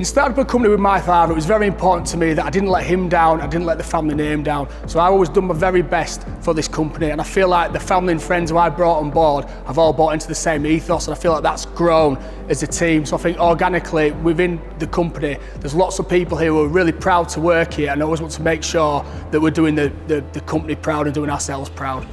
In starting up a company with my father, it was very important to me that I didn't let him down, I didn't let the family name down. So I've always done my very best for this company, and I feel like the family and friends who I brought on board have all bought into the same ethos, and I feel like that's grown as a team. So I think organically within the company, there's lots of people here who are really proud to work here, and I always want to make sure that we're doing the company proud and doing ourselves proud.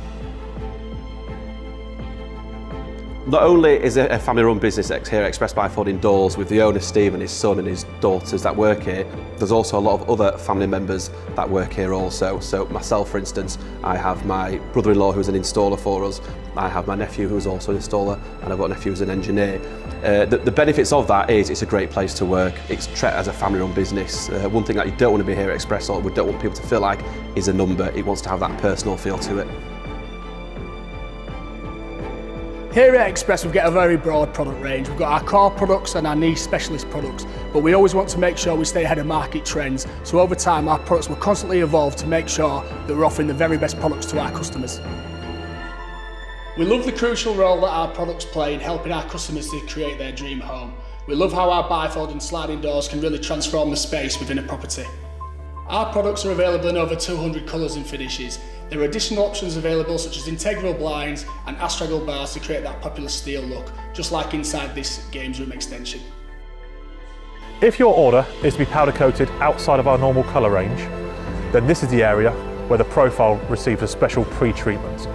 Not only is it a family-run business here at Express Bifolding Doors with the owner Steve and his son and his daughters that work here, there's also a lot of other family members that work here also. So myself, for instance, I have my brother-in-law who's an installer for us, I have my nephew who's also an installer, and I've got a nephew who's an engineer. The benefits of that is it's a great place to work. It's treated as a family-run business. One thing that you don't want to be here at Express, or we don't want people to feel like, is a number. It wants to have that personal feel to it. Here at Express we've got a very broad product range. We've got our core products and our niche specialist products, but we always want to make sure we stay ahead of market trends. So over time our products will constantly evolve to make sure that we're offering the very best products to our customers. We love the crucial role that our products play in helping our customers to create their dream home. We love how our bifolding sliding doors can really transform the space within a property. Our products are available in over 200 colours and finishes. There are additional options available such as integral blinds and astragal bars to create that popular steel look, just like inside this games room extension. If your order is to be powder coated outside of our normal colour range, then this is the area where the profile receives a special pre-treatment.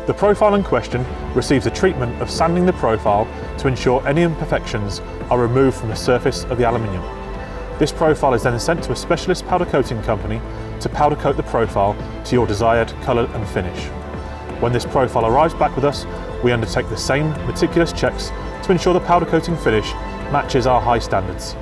The profile in question receives a treatment of sanding the profile to ensure any imperfections are removed from the surface of the aluminium. This profile is then sent to a specialist powder coating company to powder coat the profile to your desired colour and finish. When this profile arrives back with us, we undertake the same meticulous checks to ensure the powder coating finish matches our high standards.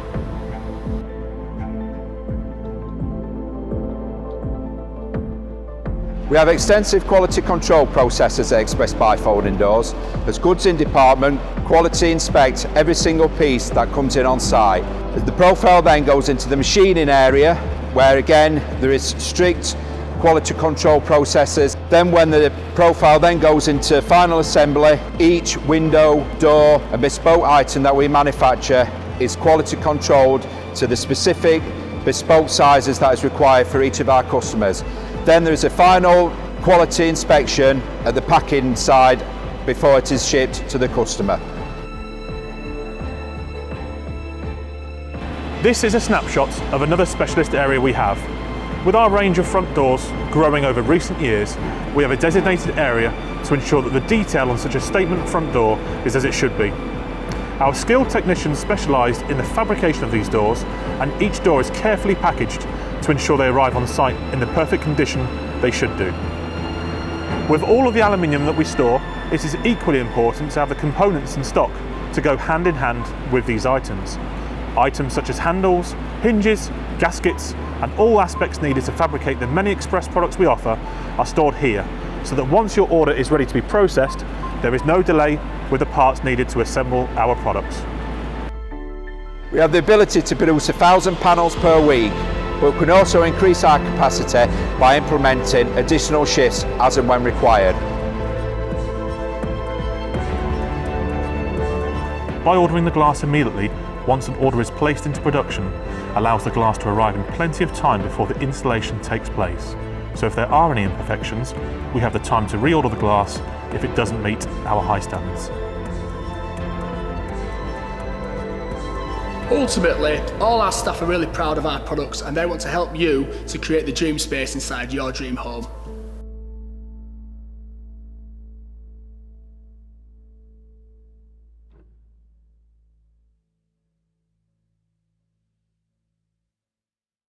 We have extensive quality control processes at Express Bifolding Doors. As goods in department, quality inspect every single piece that comes in on site. The profile then goes into the machining area, where again there is strict quality control processes. Then when the profile then goes into final assembly, each window, door and bespoke item that we manufacture is quality controlled to the specific bespoke sizes that is required for each of our customers. Then there is a final quality inspection at the packing side before it is shipped to the customer. This is a snapshot of another specialist area we have. With our range of front doors growing over recent years, we have a designated area to ensure that the detail on such a statement front door is as it should be. Our skilled technicians specialise in the fabrication of these doors, and each door is carefully packaged to ensure they arrive on site in the perfect condition they should do. With all of the aluminium that we store, it is equally important to have the components in stock to go hand in hand with these items. Items such as handles, hinges, gaskets, and all aspects needed to fabricate the many Express products we offer are stored here, so that once your order is ready to be processed, there is no delay with the parts needed to assemble our products. We have the ability to produce 1,000 panels per week, but we can also increase our capacity by implementing additional shifts as and when required. By ordering the glass immediately, once an order is placed into production, allows the glass to arrive in plenty of time before the installation takes place. So if there are any imperfections, we have the time to reorder the glass if it doesn't meet our high standards. Ultimately, all our staff are really proud of our products and they want to help you to create the dream space inside your dream home.